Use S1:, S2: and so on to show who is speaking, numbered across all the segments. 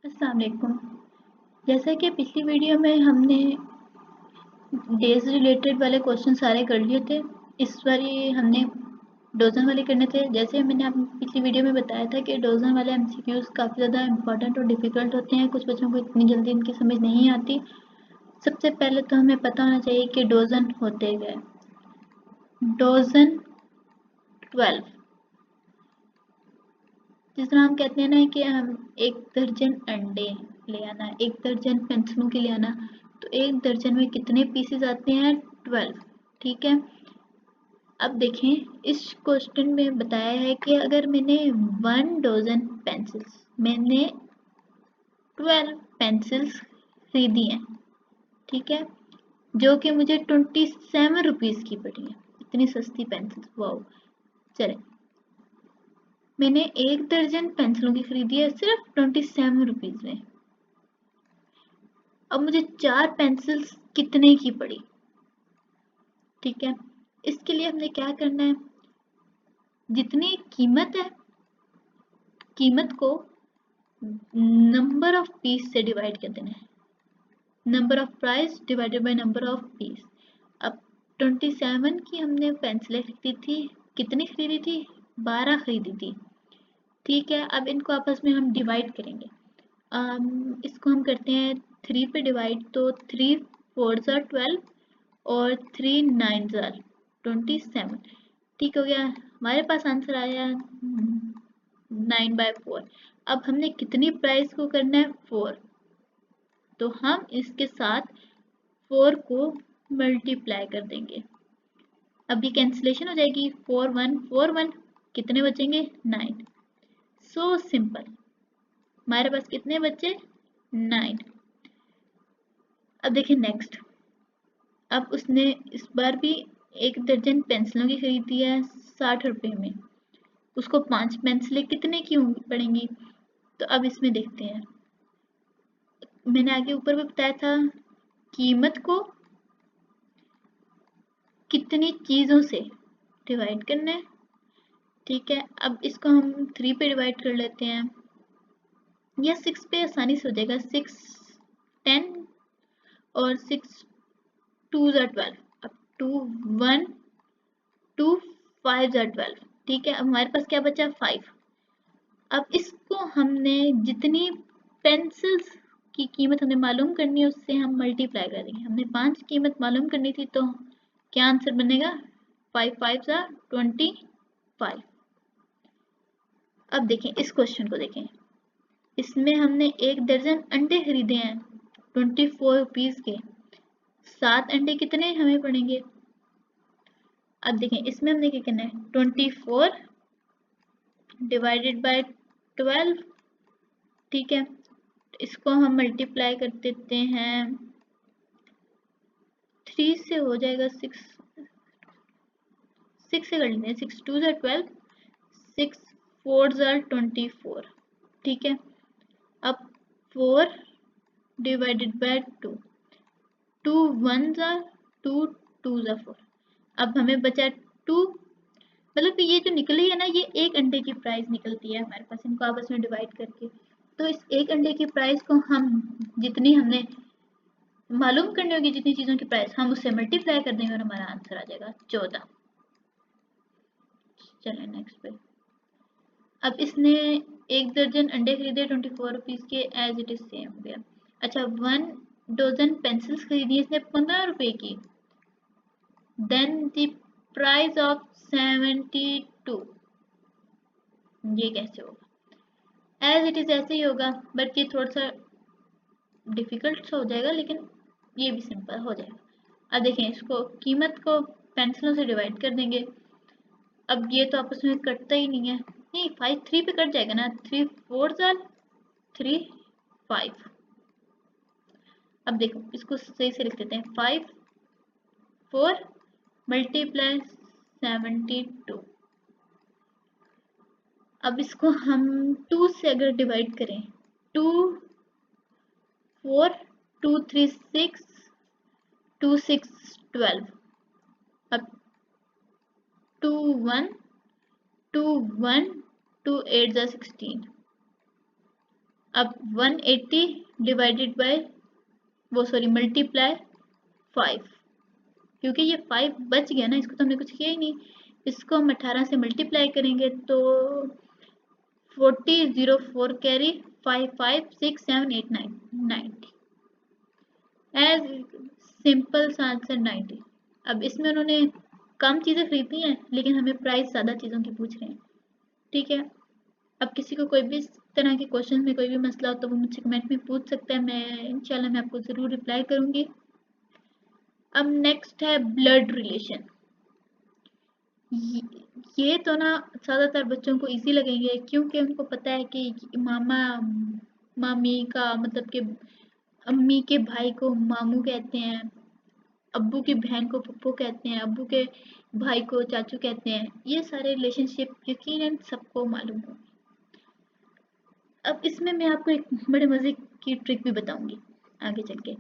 S1: अस्सलाम वालेकुम। जैसा कि पिछली वीडियो में हमने डेज रिलेटेड वाले क्वेश्चन सारे कर लिए थे, इस बारी हमने डोजन वाले करने थे। जैसे मैंने आप पिछली वीडियो में बताया था कि डोजन वाले एमसीक्यूज काफ़ी ज़्यादा इंपॉर्टेंट और डिफ़िकल्ट होते हैं, कुछ बच्चों को इतनी जल्दी इनकी समझ नहीं आती। सबसे पहले तो हमें पता होना चाहिए कि डोजन होते क्या है। डोजन 12, जिस तरह हम कहते हैं ना कि हम एक दर्जन अंडे ले आना, एक दर्जन पेंसिलों के ले आना, तो एक दर्जन में कितने पीसेस आते हैं? 12। ठीक है। अब देखें, इस क्वेश्चन में बताया है कि अगर मैंने 1 डजन पेंसिल्स, मैंने 12 पेंसिल्स खरीदी हैं, ठीक है, जो कि मुझे 27 रुपीज़ की पड़ी है। इतनी सस्ती पेंसिल्स, वाओ। चले, मैंने एक दर्जन पेंसिलों की खरीदी है सिर्फ 27 रुपीज़ में। अब मुझे 4 पेंसिल्स कितने की पड़ी? ठीक है, इसके लिए हमने क्या करना है, जितनी कीमत है, कीमत को नंबर ऑफ पीस से डिवाइड कर देना है। Number of price divided by number of peace. अब 27 की हमने पेंसिलें खरीदी थी, कितनी खरीदी थी? 12 खरीदी थी। ठीक है, अब इनको आपस में हम डिवाइड करेंगे। इसको हम करते हैं 3 पे डिवाइड, तो 3 4 are 12 और 3 9 are 27। ठीक हो गया, हमारे पास आंसर आया 9/4। अब हमने कितनी प्राइस को करना है? 4, तो हम इसके साथ 4 को मल्टीप्लाई कर देंगे। अभी कैंसिलेशन हो जाएगी, 4 1 कितने बचेंगे? 9। सो सिंपल, हमारे पास कितने बचे? 9। अब देखिए नेक्स्ट, अब उसने इस बार भी एक दर्जन पेंसिलों की खरीदी है 60 रुपए में, उसको 5 पेंसिलें कितने की पड़ेंगी? तो अब इसमें देखते हैं, मैंने आगे ऊपर भी बताया था कीमत को कितनी चीज़ों से डिवाइड करना है। ठीक है, अब इसको हम 3 पे डिवाइड कर लेते हैं, या 6 पे आसानी से हो जाएगा। 6 10 और 6 2 are 12। अब 2 1 2 5 are 12। ठीक है, अब हमारे पास क्या बचा? 5। अब इसको हमने जितनी पेंसिल्स की कीमत हमें मालूम करनी है उससे हम मल्टीप्लाई कर देंगे। हमने 5 कीमत मालूम करनी थी, तो क्या आंसर बनेगा? 5 5 are 25। अब देखें इस क्वेश्चन को, देखें इसमें हमने एक दर्जन अंडे खरीदे हैं 24 रुपीज़ के। 7 अंडे कितने हमें पड़ेंगे? अब देखें इसमें हमने क्या करना है, 24 डिवाइडेड बाय 12। ठीक है, इसको हम मल्टीप्लाई कर देते हैं, 3 से हो जाएगा 6 से कर लेते हैं। 6 2 are 12, 6 4 are 24। ठीक है, अब 4 डिवाइडेड बाय 2, 2 1 are 2 2 are 4। अब हमें बचा 2, मतलब कि ये जो निकली है ना, ये एक अंडे की प्राइस निकलती है हमारे पास, इनको आपस में डिवाइड करके। तो इस एक अंडे की प्राइस को हम जितनी हमने मालूम करनी होगी, जितनी चीज़ों की प्राइस, हम उससे मल्टीप्लाई कर देंगे और हमारा आंसर आ जाएगा 14। चलें नेक्स्ट पे। अब इसने एक दर्जन अंडे खरीदे 24 रुपीज़ के, एज इट इज सेम हो गया। अच्छा, 1 डजन पेंसिल्स खरीदी इसने 15 रुपए की, देन द प्राइस ऑफ 72। ये कैसे होगा? एज इट इज ऐसे ही होगा, बट ये थोड़ा सा डिफिकल्ट सा हो जाएगा, लेकिन ये भी सिंपल हो जाएगा। अब देखें, इसको कीमत को पेंसिलों से डिवाइड कर देंगे। अब ये तो आपस में कटता ही नहीं है, नहीं 5 3 पे कट जाएगा ना, 3 4 3 5। अब देखो इसको सही से लिख देते हैं, 5 4 मल्टीप्लाई 72। अब इसको हम 2 से अगर डिवाइड करें, 2 4 2 3 6 2 6 12। अब 2 1 2 1 2 8 16। अब 180 डिवाइडेड बाय मल्टीप्लाई 5, क्योंकि ये 5 बच गया ना, इसको तो हमने कुछ किया ही नहीं। इसको हम 18 से मल्टीप्लाई करेंगे तो 40 0 4 कैरी 5 5 6 7 8 9 90, एज सिंपल सा आंसर 90। अब इसमें उन्होंने कम चीज़ें खरीदी हैं लेकिन हमें प्राइस ज़्यादा चीज़ों की पूछ रहे हैं, ठीक है। अब किसी को कोई भी इस तरह के क्वेश्चन में कोई भी मसला हो तो वो मुझसे कमेंट में पूछ सकता है, मैं इंशाल्लाह मैं आपको ज़रूर रिप्लाई करूँगी। अब नेक्स्ट है ब्लड रिलेशन। ये तो ना ज़्यादातर बच्चों को इजी लगेंगे क्योंकि उनको पता है कि मामा मामी का मतलब कि अम्मी के भाई को मामू कहते हैं, अब्बू की बहन को पप्पू कहते हैं, अब्बू के भाई को चाचू कहते हैं। ये सारे रिलेशनशिप यकीनन सबको मालूम हो। अब इसमें मैं आपको एक बड़े मज़े की ट्रिक भी बताऊंगी आगे चल के।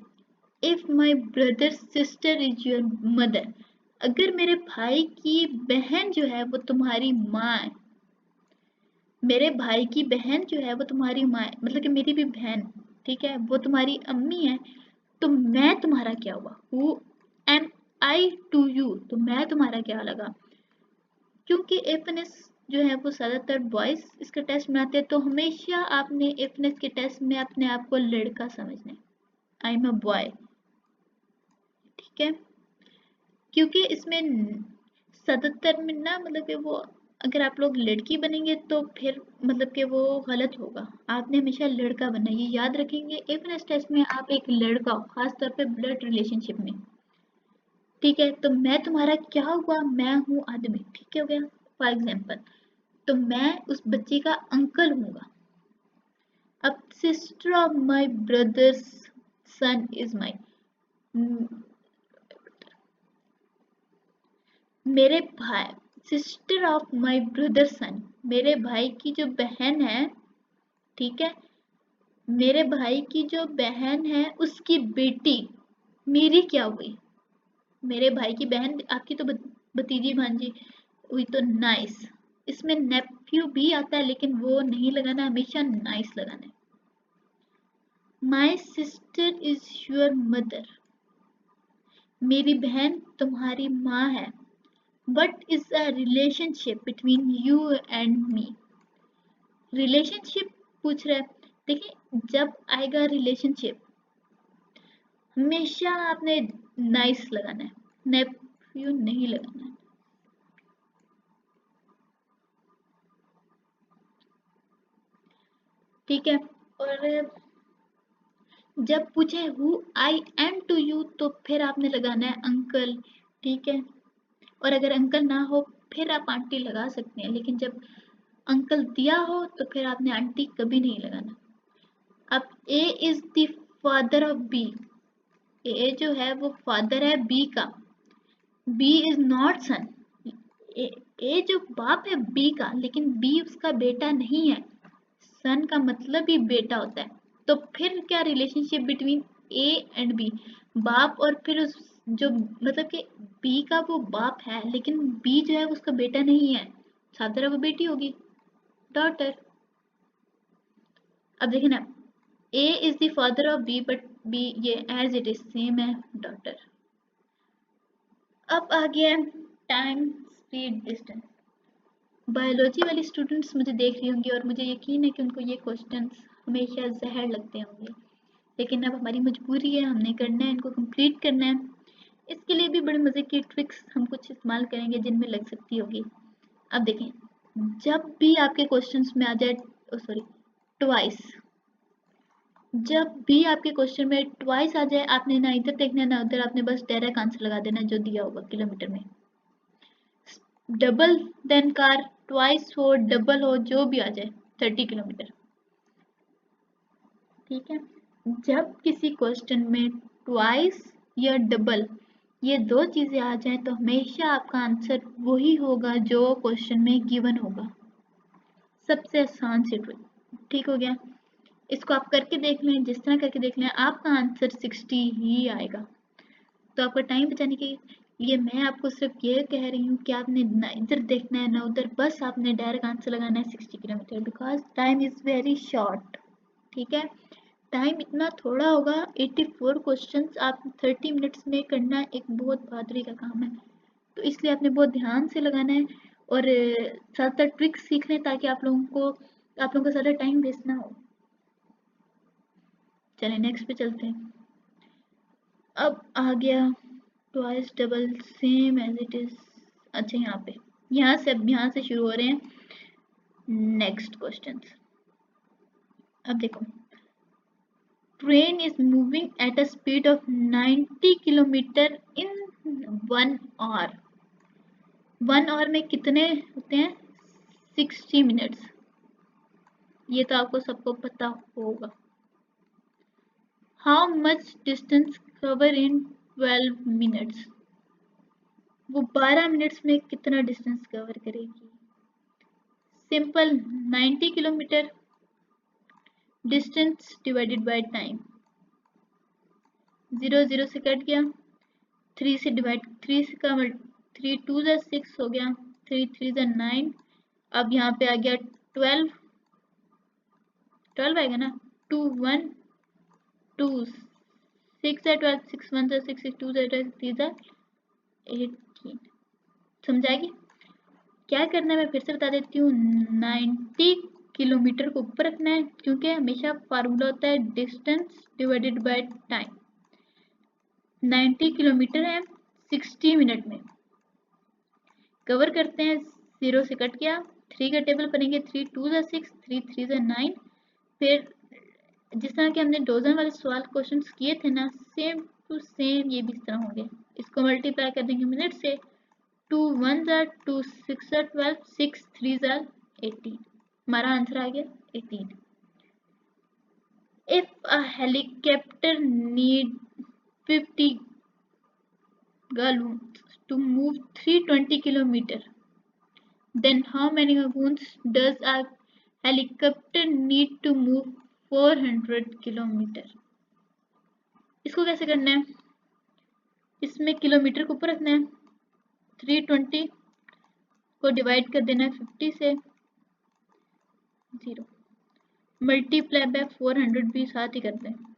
S1: If my brother sister is your mother, अगर मेरे भाई की बहन जो है वो तुम्हारी माँ है, मेरे भाई की बहन जो है वो तुम्हारी माँ है, मतलब कि मेरी भी बहन, ठीक है, वो तुम्हारी अम्मी है, तो मैं तुम्हारा क्या हुआ? Who am I to you, तो मैं तुम्हारा क्या लगा? क्योंकि एफनेस जो है वो ज़्यादातर बॉयज इसका टेस्ट में आते हैं, तो हमेशा आपने एफनेस के टेस्ट में अपने आप को लड़का समझना है, आई एम अ बॉय, ठीक है। क्योंकि इसमें ज़्यादातर में ना मतलब कि वो अगर आप लोग लड़की बनेंगे तो फिर मतलब कि वो गलत होगा, आपने हमेशा लड़का बनना है, ये याद रखेंगे। एफनेस टेस्ट में आप एक लड़का हो, खास तौर पे ब्लड रिलेशनशिप में, ठीक है। तो मैं तुम्हारा क्या हुआ? मैं हूँ आदमी, ठीक है, हो गया फॉर एग्जाम्पल। तो मैं उस बच्चे का अंकल हूँगा। अब sister of my brothers son is my, मेरे भाई, sister of my brother son, मेरे भाई की जो बहन है, ठीक है, मेरे भाई की जो बहन है उसकी बेटी मेरी क्या हुई? मेरे भाई की बहन आपकी तो भतीजी भांजी हुई, तो नाइस। इसमें नेफ्यू भी आता है लेकिन वो नहीं लगाना, हमेशा नाइस लगाना है। My sister is your mother, मेरी बहन तुम्हारी माँ है। What is a relationship between you and me, relationship पूछ रहा है। देखिए जब आएगा रिलेशनशिप हमेशा आपने नाइस लगाना है, नेफ्यू नहीं लगाना है, ठीक है। और जब पूछे who I am to you तो फिर आपने लगाना है अंकल, ठीक है। और अगर अंकल ना हो फिर आप आंटी लगा सकते हैं, लेकिन जब अंकल दिया हो तो फिर आपने आंटी कभी नहीं लगाना। अब A is the father of B, A जो है वो फादर है बी का, B is not son, A जो बाप है बी का, लेकिन बी उसका बेटा नहीं है, सन का मतलब ही बेटा होता है। तो फिर क्या relationship between A and B, बाप और फिर उस जो मतलब कि बी का वो बाप है लेकिन बी जो है उसका बेटा नहीं है, साफ तरह वो बेटी होगी, डॉटर। अब देखिए ना, A is the father of B but B ये एज इट इज सेम है, डॉटर। अब आ गया टाइम स्पीड डिस्टेंस। बायोलॉजी वाली स्टूडेंट्स मुझे देख रही होंगी और मुझे यकीन है कि उनको ये क्वेश्चंस हमेशा जहर लगते होंगे, लेकिन अब हमारी मजबूरी है, हमने करना है, इनको कंप्लीट करना है। इसके लिए भी बड़े मज़े की ट्रिक्स हम कुछ इस्तेमाल करेंगे जिनमें लग सकती होगी। अब देखें, जब भी आपके क्वेश्चंस में आ जाए ट्वाइस, जब भी आपके क्वेश्चन में ट्वाइस आ जाए आपने ना इधर देखना है ना उधर, आपने बस डायरेक्ट आंसर लगा देना जो दिया होगा किलोमीटर में। डबल देन कार, ट्वाइस हो डबल हो जो भी आ जाए 30 किलोमीटर, ठीक है। जब किसी क्वेश्चन में ट्वाइस या डबल ये दो चीजें आ जाएं तो हमेशा आपका आंसर वही होगा जो क्वेश्चन में गिवन होगा। सबसे आसान से ट्रिक, ठीक हो गया। इसको आप करके देख लें, जिस तरह करके देख लें आपका आंसर 60 ही आएगा। तो आपका टाइम बचाने के लिए मैं आपको सिर्फ ये कह रही हूँ कि आपने ना इधर देखना है ना उधर, बस आपने डायरेक्ट आंसर लगाना है 60 kilometre, because time is very short, ठीक है, टाइम इतना थोड़ा होगा, 84 क्वेश्चंस आप 30 मिनट्स में करना एक बहुत बहादुरी का काम है, तो इसलिए आपने बहुत ध्यान से लगाना है और साथ साथ ट्रिक्स सीख लें ताकि आप लोगों का ज़्यादा टाइम वेस्ट ना हो। चलिए नेक्स्ट पे चलते हैं। अब आ गया twice double same as it is. अच्छा यहाँ से शुरू हो रहे हैं नेक्स्ट क्वेश्चन। अब देखो, train is moving at a speed of 90 kilometre in 1 hour. 1 hour में कितने होते हैं? 60 मिनट्स। ये तो आपको सबको पता होगा। How much distance cover in 12 minutes. वो 12 मिनट्स में कितना डिस्टेंस कवर करेगी? Simple, 90 kilometre distance divided by time. 0 0 से कट गया, 3 से डिवाइड, 3 का 3 2 जा 6 हो गया, 3 3 जा 9। अब यहाँ पे आ गया 12 आएगा ना, 2 1 2 6 जा 12, 6 1 जा 6 2 जा 12, 3 जा 18। समझाएगी? क्या करना है मैं फिर से बता देती हूँ। 90 किलोमीटर को ऊपर रखना है, क्योंकि हमेशा फार्मूला होता है distance divided by time. 90 kilometre है 60 मिनट में कवर करते हैं। 0 से कट गया, 3 का टेबल बनेंगे, 3 2 जा 6, 3 3 जा 9। फिर जिस तरह के हमने डोजन वाले सवाल क्वेश्चन किए थे ना, सेम टू सेम ये भी इस तरह होंगे। इसको मल्टीप्लाई कर देंगे मिनट से। 2 1 जा 2 6 जा 12, 6 3 जा 18। हमारा आंसर आ गया 18। If a helicopter need 50 gallons to move 320 kilometer, then how many gallons does a helicopter need to move 400 kilometer? इसको कैसे करना है? इसमें किलोमीटर को ऊपर रखना है, 320 को डिवाइड कर देना है 50 से, 0 मल्टीप्लाई बाय 400 भी साथ ही करते हैं।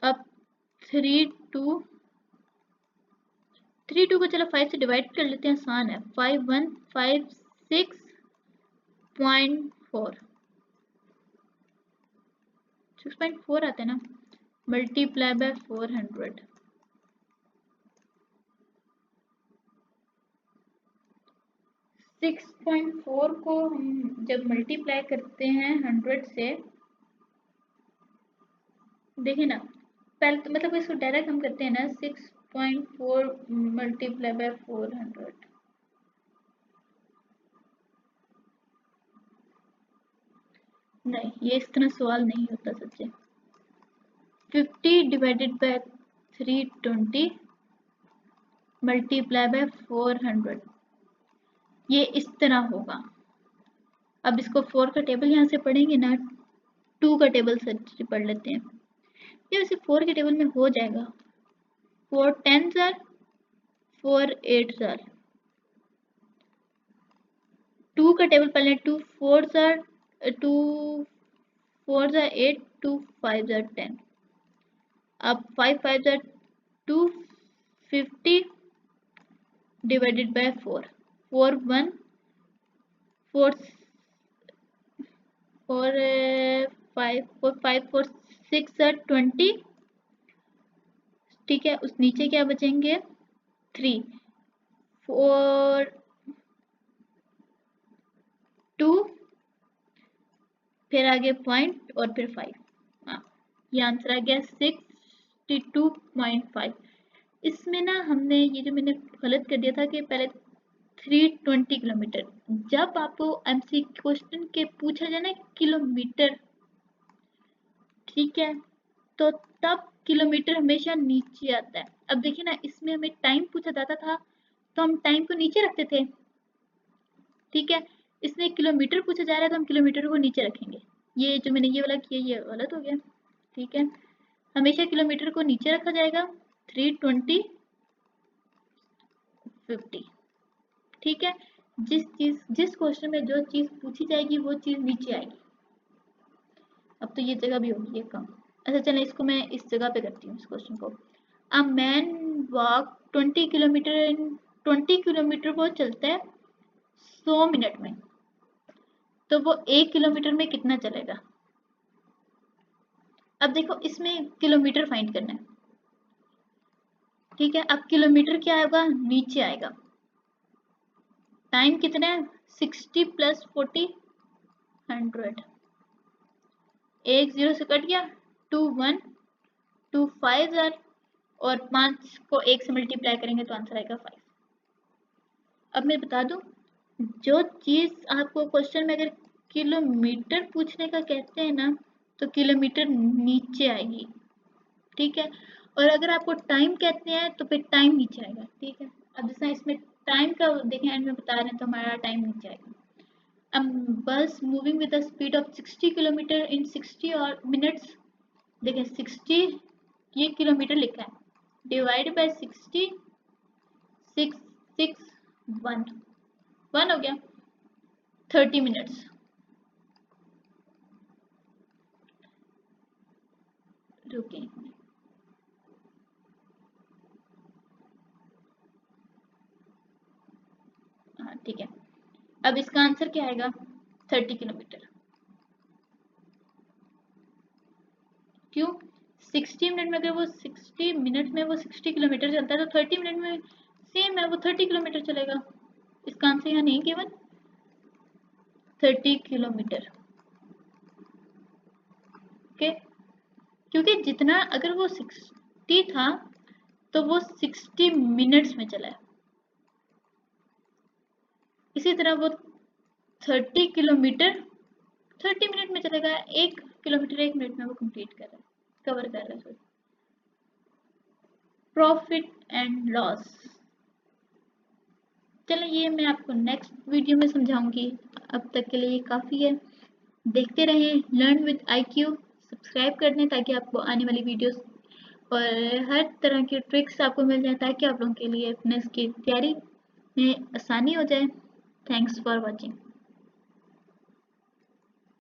S1: अब 3 2 को चलो 5 से डिवाइड कर लेते हैं, आसान है। 5156.4 6.4 आता है ना, मल्टीप्लाई बाय 400। 6.4 को हम जब मल्टीप्लाई करते हैं 100 से, देखिए ना, पहले तो मतलब इसको डायरेक्ट हम करते हैं ना, 6.4 मल्टीप्लाई बाय 400। नहीं, ये इस तरह सवाल नहीं होता सच्चे। 50 डिवाइडेड बाय 320 मल्टीप्लाई बाय 400, ये इस तरह होगा। अब इसको 4 का टेबल यहाँ से पढ़ेंगे ना, 2 का टेबल से पढ़ लेते हैं। ये वैसे 4 के टेबल में हो जाएगा। 4 10 जार, 4 8 जार। 2 का टेबल पढ़ लें, 2 4 जार, 2 4 जार 8, 2 5 जार 10। अब 5 5 जार 250 डिवाइडेड बाय 4। 4 1 4 4 5 4 5 4 6 जार 20। ठीक है, उस नीचे क्या बचेंगे? 3 4 2, फिर आगे पॉइंट और फिर 5। हाँ, ये आंसर आ गया 62.5। इसमें ना हमने ये जो मैंने गलत कर दिया था कि पहले 320 किलोमीटर, जब आपको एमसी क्वेश्चन के पूछा जाए ना किलोमीटर, ठीक है, तो तब किलोमीटर हमेशा नीचे आता है। अब देखिए ना, इसमें हमें टाइम पूछा जाता था तो हम टाइम को नीचे रखते थे, ठीक है। इसमें किलोमीटर पूछा जा रहा है तो हम किलोमीटर को नीचे रखेंगे। ये जो मैंने ये वाला किया ये गलत हो गया, ठीक है। हमेशा किलोमीटर को नीचे रखा जाएगा, 320 50, ठीक है। जिस क्वेश्चन में जो चीज पूछी जाएगी वो चीज नीचे आएगी। अब तो ये जगह भी होगी ये कम। अच्छा चलें, इसको मैं इस जगह पे करती हूँ इस क्वेश्चन को। A man walk 20 kilometre 20 kilometre वो चलता है 100 मिनट में, तो वो 1 किलोमीटर में कितना चलेगा? अब देखो इसमें किलोमीटर फाइंड करना है, ठीक है। अब किलोमीटर क्या आएगा? नीचे आएगा। टाइम कितना है? 60 प्लस 40 100। एक जीरो से कट गया, 2 1 2 5 और 5 को 1 से मल्टीप्लाई करेंगे तो आंसर आएगा 5। अब मैं बता दूं, जो चीज आपको क्वेश्चन में अगर किलोमीटर पूछने का कहते हैं ना, तो किलोमीटर नीचे आएगी, ठीक है। और अगर आपको टाइम कहते हैं तो फिर टाइम नीचे आएगा, ठीक है। अब जैसा इसमें टाइम का देखें, एंड में बता रहे हैं तो हमारा टाइम नीचे आएगा। बस moving with the speed of 60 kilometre इन 60 और मिनट्स, देखें 60 ये किलोमीटर लिखा है, डिवाइड बाय 60 6 6 1 1 हो गया 30 मिनट्स। रुके, हाँ ठीक है। अब इसका आंसर क्या आएगा? 30 किलोमीटर। क्यों? 60 मिनट में, अगर वो 60 मिनट में वो 60 किलोमीटर चलता है तो 30 मिनट में सेम है, वो 30 किलोमीटर चलेगा। इसका आंसर यहाँ नहीं केवल 30 किलोमीटर, ओके। क्योंकि जितना अगर वो 60 था तो वो 60 मिनट्स में चला है, इसी तरह वो 30 किलोमीटर 30 मिनट में चलेगा। 1 किलोमीटर 1 मिनट में वो कंप्लीट कर रहा है, कवर कर रहा है। प्रॉफिट एंड लॉस, चलो ये मैं आपको नेक्स्ट वीडियो में समझाऊंगी। अब तक के लिए काफ़ी है। देखते रहें लर्न विद IQ, सब्सक्राइब कर दें ताकि आपको आने वाली वीडियोस और हर तरह की ट्रिक्स आपको मिल जाए, ताकि आप लोगों के लिए फिटनेस की तैयारी में आसानी हो जाए। Thanks for watching.